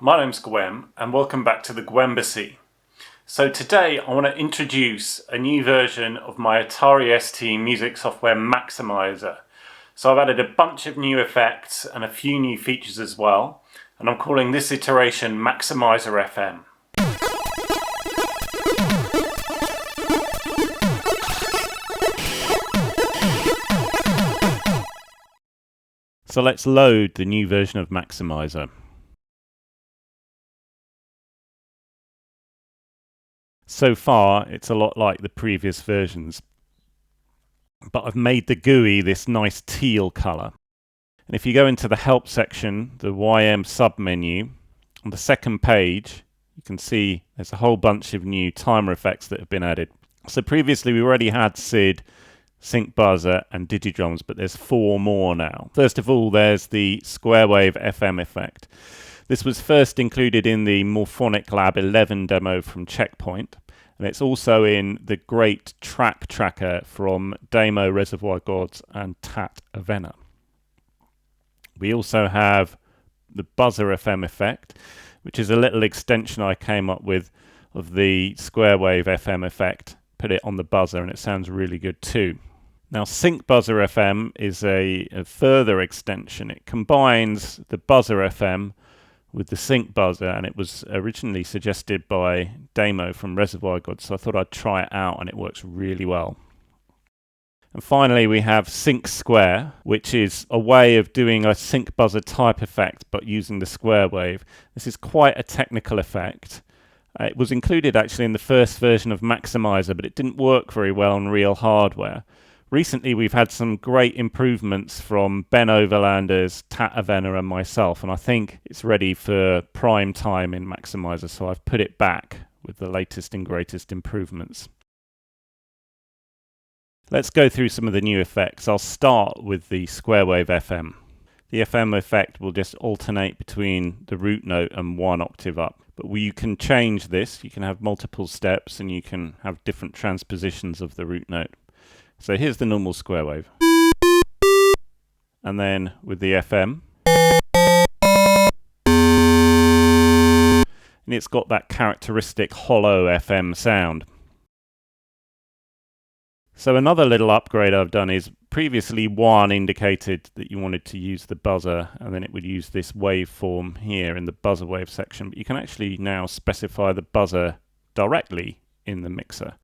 my name's gwEm and welcome back to the gwEmbassy. So today I want to introduce a new version of my Atari ST music software maxYMiser. So I've added a bunch of new effects and a few new features as well, and I'm calling this iteration maxYMiser FM. So let's load the new version of maxYMiser. So far, it's a lot like the previous versions, but I've made the GUI this nice teal color. And if you go into the help section, the gwEm submenu, on the second page, you can see there's a whole bunch of new timer effects that have been added. So previously we already had SID, Syncbuzzer and Digidrums, but there's 4 more now. First of all, there's the Squarewave FM effect. This was first included in the Morphonic Lab 11 demo from Checkpoint, and it's also in the great track tracker from Demo, Reservoir Gods and Tat Avena. We also have the Buzzer FM effect, which is a little extension I came up with of the Squarewave FM effect. Put it on the buzzer and it sounds really good too. Now, Syncbuzzer FM is a further extension. It combines the Buzzer FM with the Syncbuzzer, and it was originally suggested by Demo from Reservoir Gods, so I thought I'd try it out, and it works really well. And finally, we have Sync Square, which is a way of doing a Syncbuzzer type effect, but using the square wave. This is quite a technical effect. It was included actually in the first version of maxYMiser, but it didn't work very well on real hardware. Recently, we've had some great improvements from Ben Overlanders, Tat Avena and myself, and I think it's ready for prime time in maxYMiser, so I've put it back with the latest and greatest improvements. Let's go through some of the new effects. I'll start with the Squarewave FM. The FM effect will just alternate between the root note and 1 octave up. But you can change this. You can have multiple steps and you can have different transpositions of the root note. So here's the normal square wave. And then with the FM. And it's got that characteristic hollow FM sound. So another little upgrade I've done is previously 1 indicated that you wanted to use the buzzer, and then it would use this waveform here in the buzzer wave section. But you can actually now specify the buzzer directly in the mixer.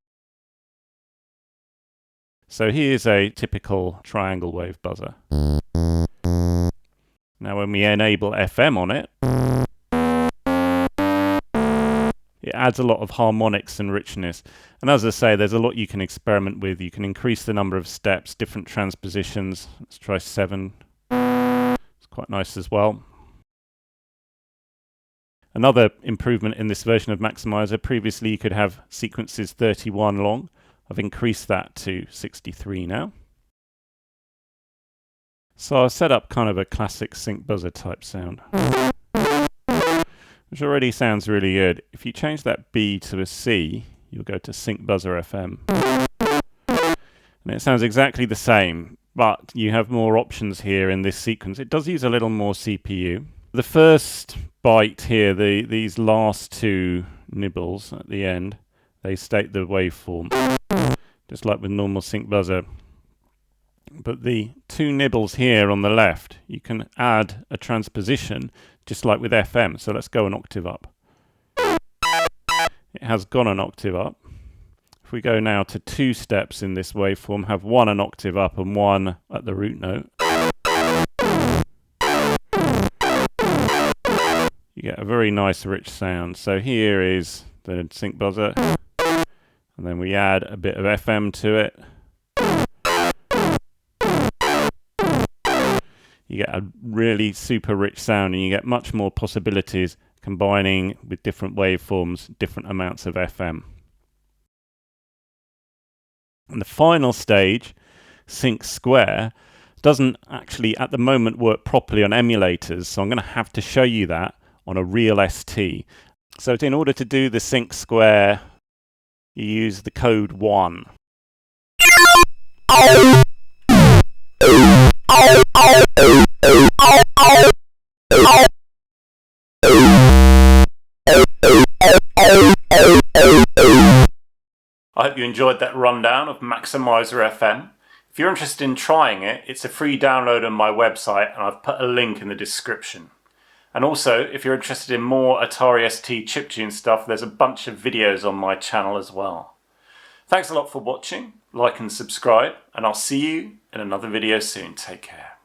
So here's a typical triangle wave buzzer. Now when we enable FM on it, it adds a lot of harmonics and richness. And as I say, there's a lot you can experiment with. You can increase the number of steps, different transpositions. Let's try 7. It's quite nice as well. Another improvement in this version of maxYMiser, previously you could have sequences 31 long. I've increased that to 63 now. So I've set up kind of a classic Syncbuzzer type sound, which already sounds really good. If you change that B to a C, you'll go to Syncbuzzer FM. And it sounds exactly the same, but you have more options here in this sequence. It does use a little more CPU. The first byte here, these last 2 nibbles at the end, they state the waveform, just like with normal Syncbuzzer. But the 2 nibbles here on the left, you can add a transposition just like with FM. So let's go an octave up. It has gone an octave up. If we go now to 2 steps in this waveform, have 1 an octave up and 1 at the root note, you get a very nice rich sound. So here is the Syncbuzzer, and then we add a bit of FM to it. You get a really super rich sound, and you get much more possibilities combining with different waveforms, different amounts of FM. And the final stage, Sync Square, doesn't actually at the moment work properly on emulators, so I'm going to have to show you that on a real ST. So in order to do the Sync Square, you use the code 1. I hope you enjoyed that rundown of maxYMiser FM. If you're interested in trying it, it's a free download on my website and I've put a link in the description. And also, if you're interested in more Atari ST chiptune stuff, there's a bunch of videos on my channel as well. Thanks a lot for watching, like and subscribe, and I'll see you in another video soon. Take care.